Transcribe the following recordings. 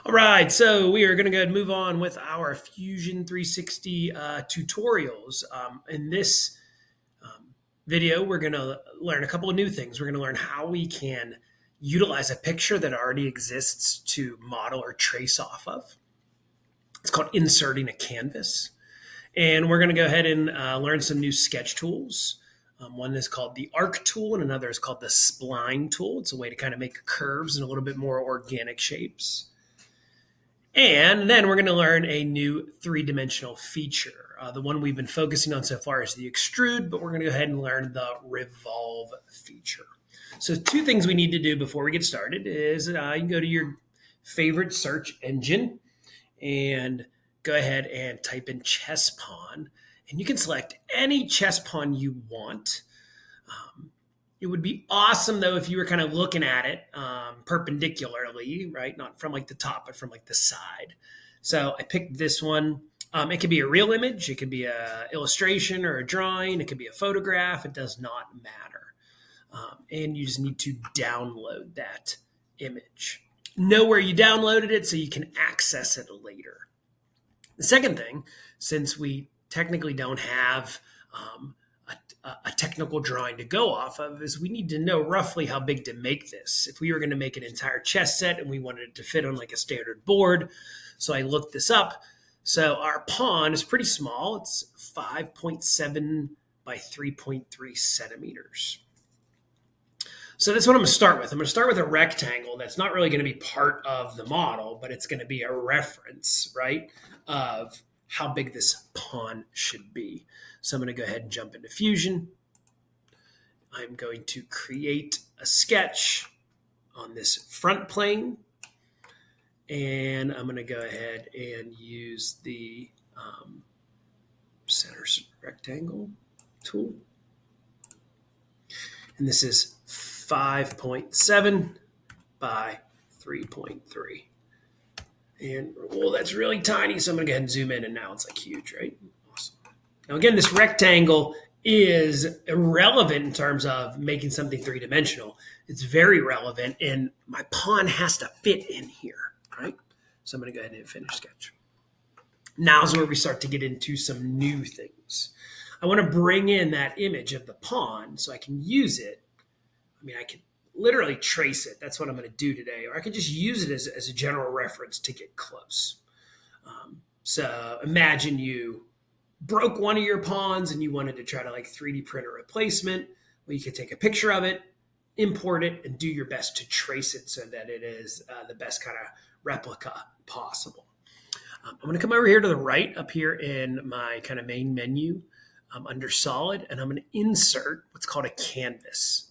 All right, so we are going to go ahead and move on with our Fusion 360 tutorials. In this video, we're going to learn a couple of new things. We're going to learn how we can utilize a picture that already exists to model or trace off of. It's called inserting a canvas. And we're going to go ahead and learn some new sketch tools. One is called the arc tool, and another is called the spline tool. It's a way to kind of make curves and a little bit more organic shapes. And then we're going to learn a new three-dimensional feature. The one we've been focusing on so far is the extrude, but we're going to go ahead and learn the revolve feature. So two things we need to do before we get started is you can go to your favorite search engine and go ahead and type in chess pawn, and you can select any chess pawn you want. It would be awesome though if you were kind of looking at it perpendicularly, right? Not from like the top, but from like the side. So I picked this one. It could be a real image, it could be a illustration or a drawing, it could be a photograph. It does not matter, and you just need to download that image. Know where you downloaded it so you can access it later. The second thing, since we technically don't have a technical drawing to go off of, is we need to know roughly how big to make this. If we were going to make an entire chess set and we wanted it to fit on like a standard board, so I looked this up. So our pawn is pretty small. It's 5.7 by 3.3 centimeters. So that's what I'm going to start with. I'm going to start with a rectangle that's not really going to be part of the model, but it's going to be a reference, right, of how big this pawn should be. So I'm going to go ahead and jump into Fusion. I'm going to create a sketch on this front plane. And I'm going to go ahead and use the center rectangle tool. And this is 5.7 by 3.3. And that's really tiny, so I'm going to go ahead and zoom in, and now it's like huge, right? Awesome. Now again, this rectangle is irrelevant in terms of making something three-dimensional. It's very relevant, and my pawn has to fit in here, right? So I'm going to go ahead and hit finish sketch. Now's where we start to get into some new things. I want to bring in that image of the pawn so I can use it. I mean, I can literally trace it. That's what I'm going to do today. Or I could just use it as a general reference to get close. So imagine you broke one of your pawns and you wanted to try to like 3D print a replacement. Well, you could take a picture of it, import it, and do your best to trace it so that it is the best kind of replica possible. I'm going to come over here to the right up here in my kind of main menu under solid, and I'm going to insert what's called a canvas.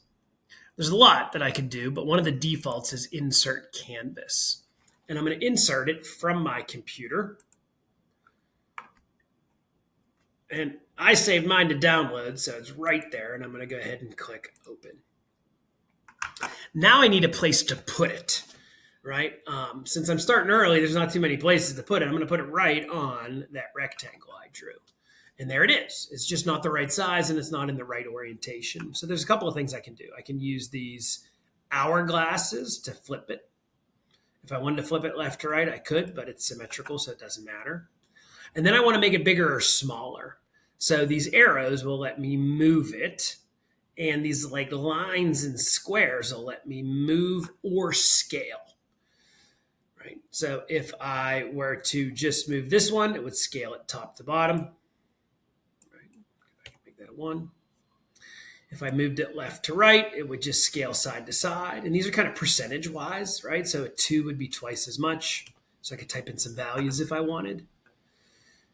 There's a lot that I could do, but one of the defaults is insert canvas. And I'm going to insert it from my computer. And I saved mine to download, so it's right there. And I'm going to go ahead and click open. Now I need a place to put it, right? Since I'm starting early, there's not too many places to put it. I'm going to put it right on that rectangle I drew. And there it is. It's just not the right size and it's not in the right orientation. So there's a couple of things I can do. I can use these hourglasses to flip it. If I wanted to flip it left to right, I could, but it's symmetrical, so it doesn't matter. And then I want to make it bigger or smaller. So these arrows will let me move it. And these like lines and squares will let me move or scale. Right? So if I were to just move this one, it would scale it top to bottom. That one. If I moved it left to right, it would just scale side to side. And these are kind of percentage wise, right? So a 2 would be twice as much. So I could type in some values if I wanted.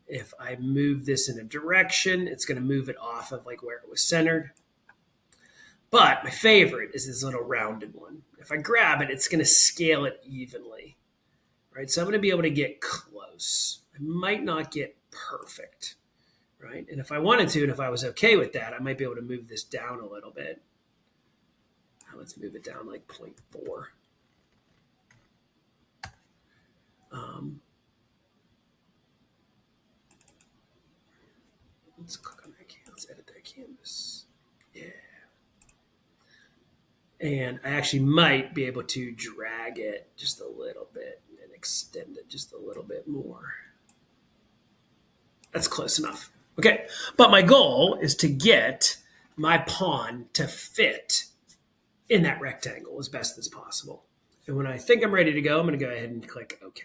If I move this in a direction, it's going to move it off of like where it was centered. But my favorite is this little rounded one. If I grab it, it's going to scale it evenly, right? So I'm going to be able to get close. I might not get perfect. Right? And if I wanted to, and if I was okay with that, I might be able to move this down a little bit. Now let's move it down like 0.4. Let's click on that canvas. Let's edit that canvas. Yeah. And I actually might be able to drag it just a little bit and extend it just a little bit more. That's close enough. Okay, but my goal is to get my pawn to fit in that rectangle as best as possible. And when I think I'm ready to go, I'm going to go ahead and click OK.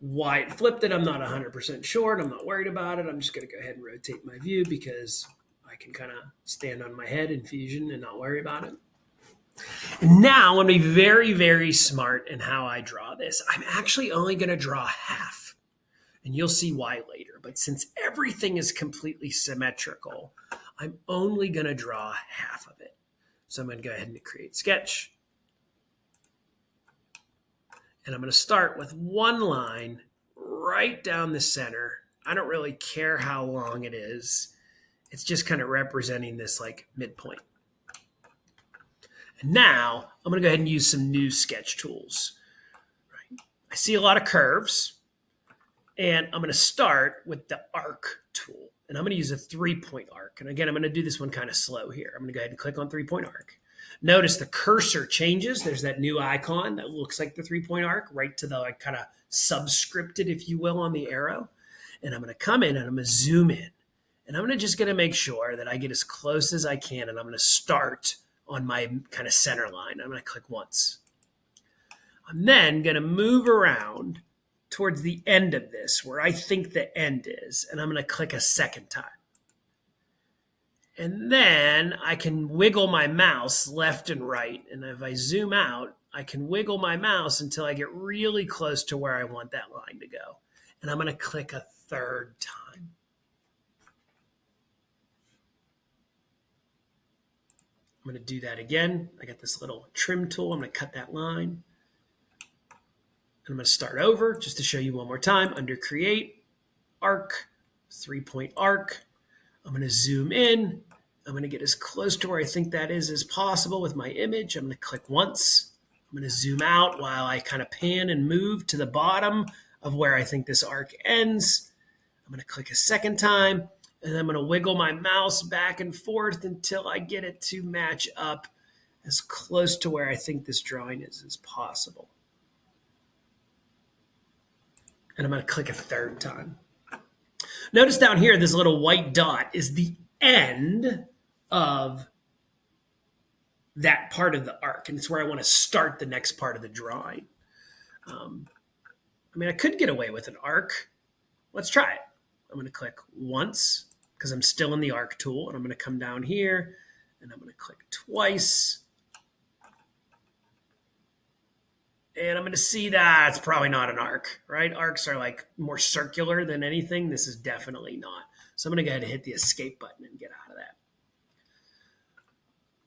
Why it flipped it, I'm not 100% sure, and I'm not worried about it. I'm just going to go ahead and rotate my view because I can kind of stand on my head in Fusion and not worry about it. And now I'm going to be very, very smart in how I draw this. I'm actually only going to draw half, and you'll see why later. But since everything is completely symmetrical, I'm only going to draw half of it. So I'm going to go ahead and create sketch. And I'm going to start with one line right down the center. I don't really care how long it is. It's just kind of representing this like midpoint. And now I'm going to go ahead and use some new sketch tools. Right. I see a lot of curves. And I'm going to start with the arc tool. And I'm going to use a 3-point arc. And again, I'm going to do this one kind of slow here. I'm going to go ahead and click on 3-point arc. Notice the cursor changes. There's that new icon that looks like the 3-point arc right to the like kind of subscripted, if you will, on the arrow. And I'm going to come in and I'm going to zoom in. And I'm just going to make sure that I get as close as I can. And I'm going to start on my kind of center line. I'm going to click once. I'm then going to move around towards the end of this, where I think the end is. And I'm going to click a second time. And then I can wiggle my mouse left and right. And if I zoom out, I can wiggle my mouse until I get really close to where I want that line to go. And I'm going to click a third time. I'm going to do that again. I got this little trim tool. I'm going to cut that line. I'm going to start over just to show you one more time. Under Create, Arc, 3-point arc. I'm going to zoom in. I'm going to get as close to where I think that is as possible with my image. I'm going to click once. I'm going to zoom out while I kind of pan and move to the bottom of where I think this arc ends. I'm going to click a second time, and I'm going to wiggle my mouse back and forth until I get it to match up as close to where I think this drawing is as possible. And I'm going to click a third time. Notice down here, this little white dot is the end of that part of the arc. And it's where I want to start the next part of the drawing. I could get away with an arc. Let's try it. I'm going to click once because I'm still in the arc tool. And I'm going to come down here and I'm going to click twice. And I'm going to see that it's probably not an arc, right? Arcs are like more circular than anything. This is definitely not. So I'm going to go ahead and hit the escape button and get out of that.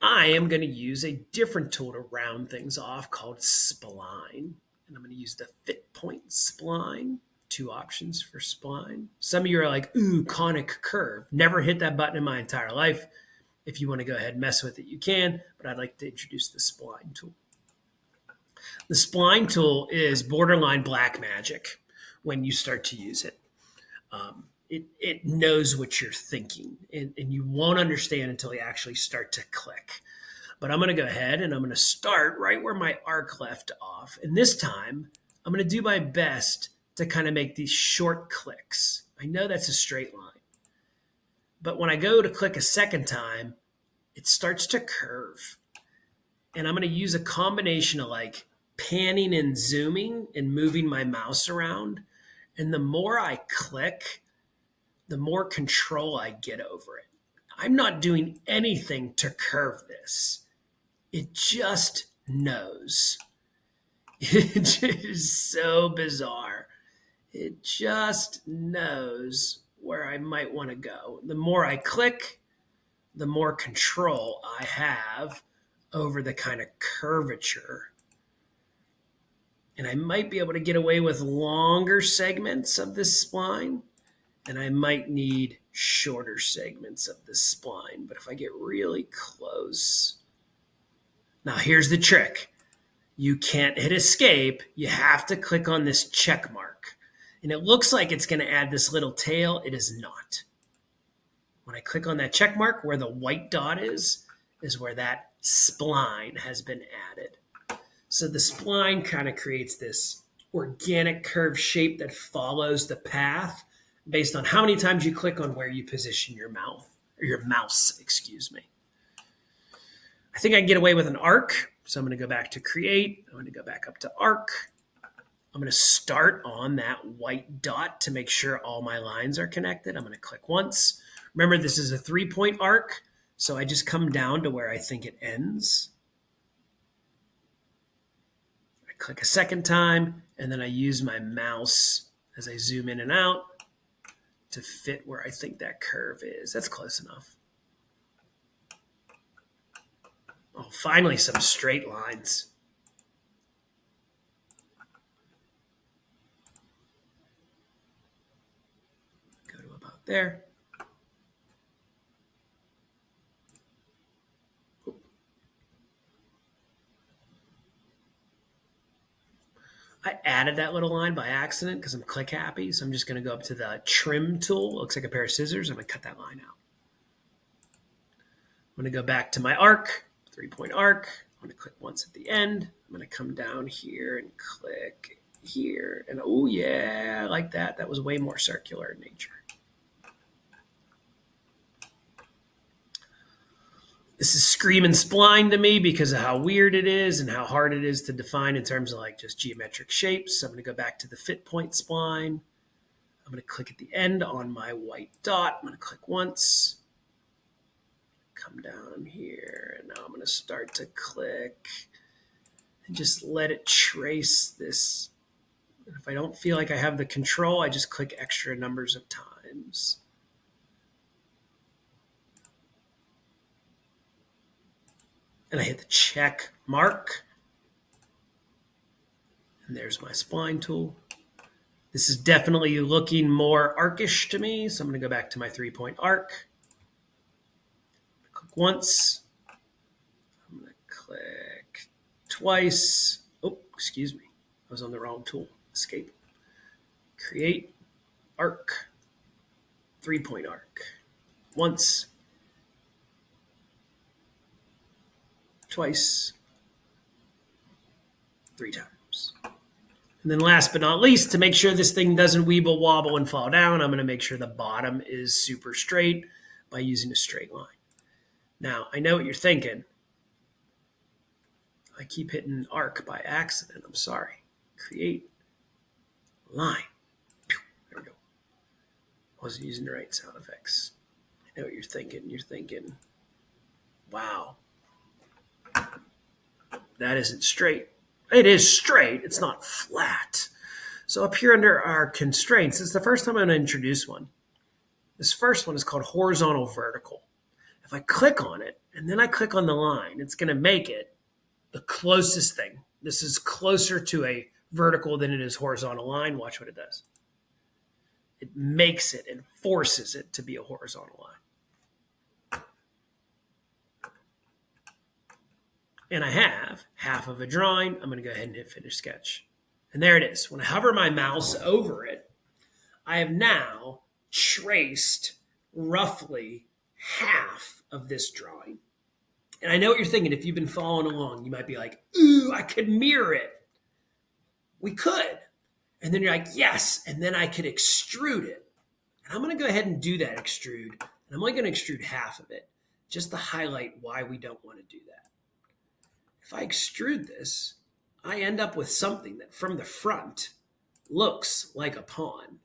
I am going to use a different tool to round things off called spline. And I'm going to use the fit point spline. 2 options for spline. Some of you are like, ooh, conic curve. Never hit that button in my entire life. If you want to go ahead and mess with it, you can. But I'd like to introduce the spline tool. The spline tool is borderline black magic when you start to use it. It knows what you're thinking, and you won't understand until you actually start to click. But I'm going to go ahead and I'm going to start right where my arc left off. And this time, I'm going to do my best to kind of make these short clicks. I know that's a straight line. But when I go to click a second time, it starts to curve. And I'm going to use a combination of like panning and zooming and moving my mouse around. And the more I click, the more control I get over it. I'm not doing anything to curve this. It just knows. It is so bizarre. It just knows where I might want to go. The more I click, the more control I have over the kind of curvature. And I might be able to get away with longer segments of this spline, and I might need shorter segments of this spline. But if I get really close, now here's the trick. You can't hit escape. You have to click on this check mark. And it looks like it's going to add this little tail. It is not. When I click on that check mark where the white dot is where that spline has been added. So the spline kind of creates this organic curve shape that follows the path based on how many times you click on where you position your mouth or your mouse, excuse me. I think I can get away with an arc. So I'm going to go back to create. I'm going to go back up to arc. I'm going to start on that white dot to make sure all my lines are connected. I'm going to click once. Remember, this is a 3-point arc, so I just come down to where I think it ends. I click a second time, and then I use my mouse as I zoom in and out to fit where I think that curve is. That's close enough. Oh, finally, some straight lines. Go to about there. I added that little line by accident because I'm click happy. So I'm just going to go up to the trim tool. It looks like a pair of scissors. I'm going to cut that line out. I'm going to go back to my arc, 3-point arc. I'm going to click once at the end. I'm going to come down here and click here. And oh yeah, I like that. That was way more circular in nature. This is screaming spline to me because of how weird it is and how hard it is to define in terms of like just geometric shapes. So I'm going to go back to the fit point spline. I'm going to click at the end on my white dot. I'm going to click once. Come down here, and now I'm going to start to click and just let it trace this. And if I don't feel like I have the control, I just click extra numbers of times. And I hit the check mark. And there's my spline tool. This is definitely looking more arcish to me, so I'm going to go back to my 3-point arc. Click once. I'm going to click twice. Oh, excuse me. I was on the wrong tool. Escape. Create. Arc. 3-point arc. Once. Twice. 3 times. And then last but not least, to make sure this thing doesn't weeble, wobble, and fall down, I'm going to make sure the bottom is super straight by using a straight line. Now, I know what you're thinking. I keep hitting arc by accident. I'm sorry. Create line. There we go. I wasn't using the right sound effects. I know what you're thinking. You're thinking, wow, that isn't straight. It is straight. It's not flat. So up here under our constraints, this is the first time I'm going to introduce one. This first one is called horizontal vertical. If I click on it and then I click on the line, it's going to make it the closest thing. This is closer to a vertical than it is horizontal line. Watch what it does. It makes it and forces it to be a horizontal line. And I have half of a drawing. I'm going to go ahead and hit finish sketch. And there it is. When I hover my mouse over it, I have now traced roughly half of this drawing. And I know what you're thinking. If you've been following along, you might be like, ooh, I could mirror it. We could. And then you're like, yes. And then I could extrude it. And I'm going to go ahead and do that extrude. And I'm only going to extrude half of it just to highlight why we don't want to do that. If I extrude this, I end up with something that from the front looks like a pawn,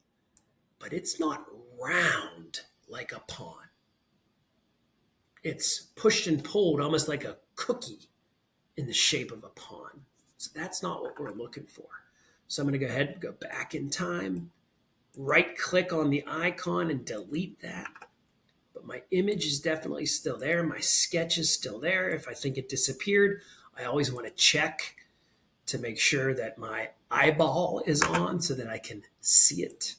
but it's not round like a pawn. It's pushed and pulled almost like a cookie in the shape of a pawn. So that's not what we're looking for. So I'm going to go ahead and go back in time, right click on the icon and delete that. But my image is definitely still there. My sketch is still there. If I think it disappeared, I always want to check to make sure that my eyeball is on so that I can see it.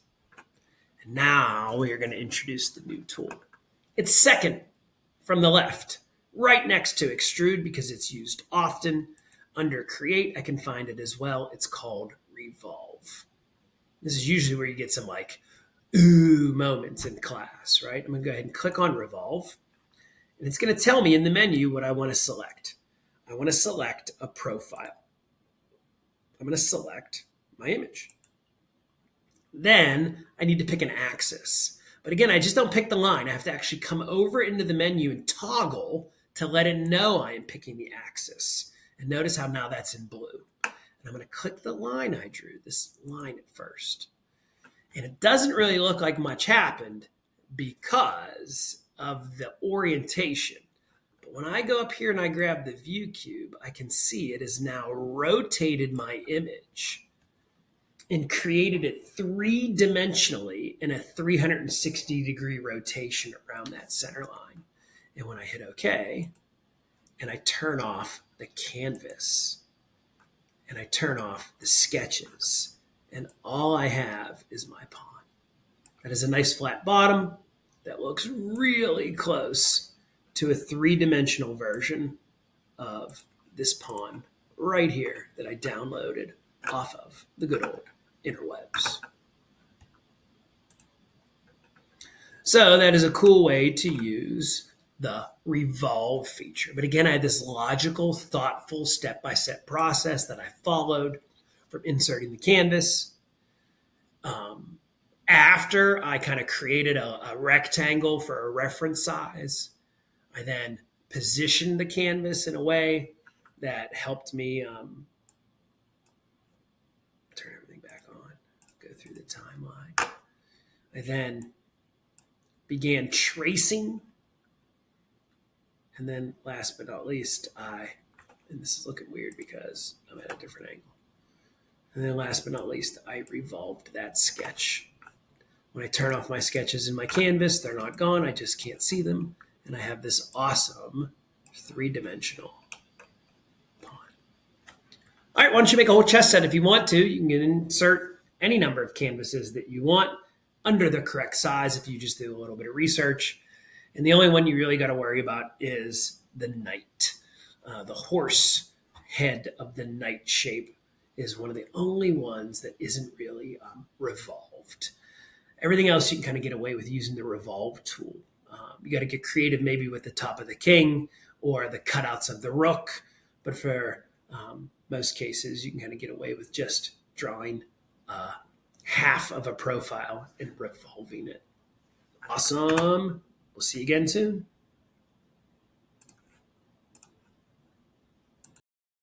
And now we are going to introduce the new tool. It's second from the left, right next to extrude because it's used often. Under create, I can find it as well. It's called Revolve. This is usually where you get some like ooh moments in class, right? I'm going to go ahead and click on Revolve. And it's going to tell me in the menu what I want to select. I want to select a profile. I'm going to select my image. Then I need to pick an axis. But again, I just don't pick the line. I have to actually come over into the menu and toggle to let it know I am picking the axis. And notice how now that's in blue. And I'm going to click the line I drew, this line at first. And it doesn't really look like much happened because of the orientation. But when I go up here and I grab the view cube, I can see it has now rotated my image and created it three-dimensionally in a 360-degree rotation around that center line. And when I hit OK, and I turn off the canvas, and I turn off the sketches, and all I have is my pawn. That is a nice flat bottom that looks really close to a three-dimensional version of this pawn right here that I downloaded off of the good old interwebs. So that is a cool way to use the Revolve feature. But again, I had this logical, thoughtful, step-by-step process that I followed from inserting the canvas. After I kind of created a rectangle for a reference size, I then positioned the canvas in a way that helped me turn everything back on, go through the timeline. I then began tracing. And then last but not least, and this is looking weird because I'm at a different angle. And then last but not least, I revolved that sketch. When I turn off my sketches in my canvas, they're not gone. I just can't see them. And I have this awesome three-dimensional pawn. All right, why don't you make a whole chess set if you want to? You can insert any number of canvases that you want under the correct size if you just do a little bit of research. And the only one you really got to worry about is the knight. The horse head of the knight shape is one of the only ones that isn't really revolved. Everything else you can kind of get away with using the Revolve tool. You got to get creative maybe with the top of the king or the cutouts of the rook. But for most cases, you can kind of get away with just drawing half of a profile and revolving it. Awesome. We'll see you again soon.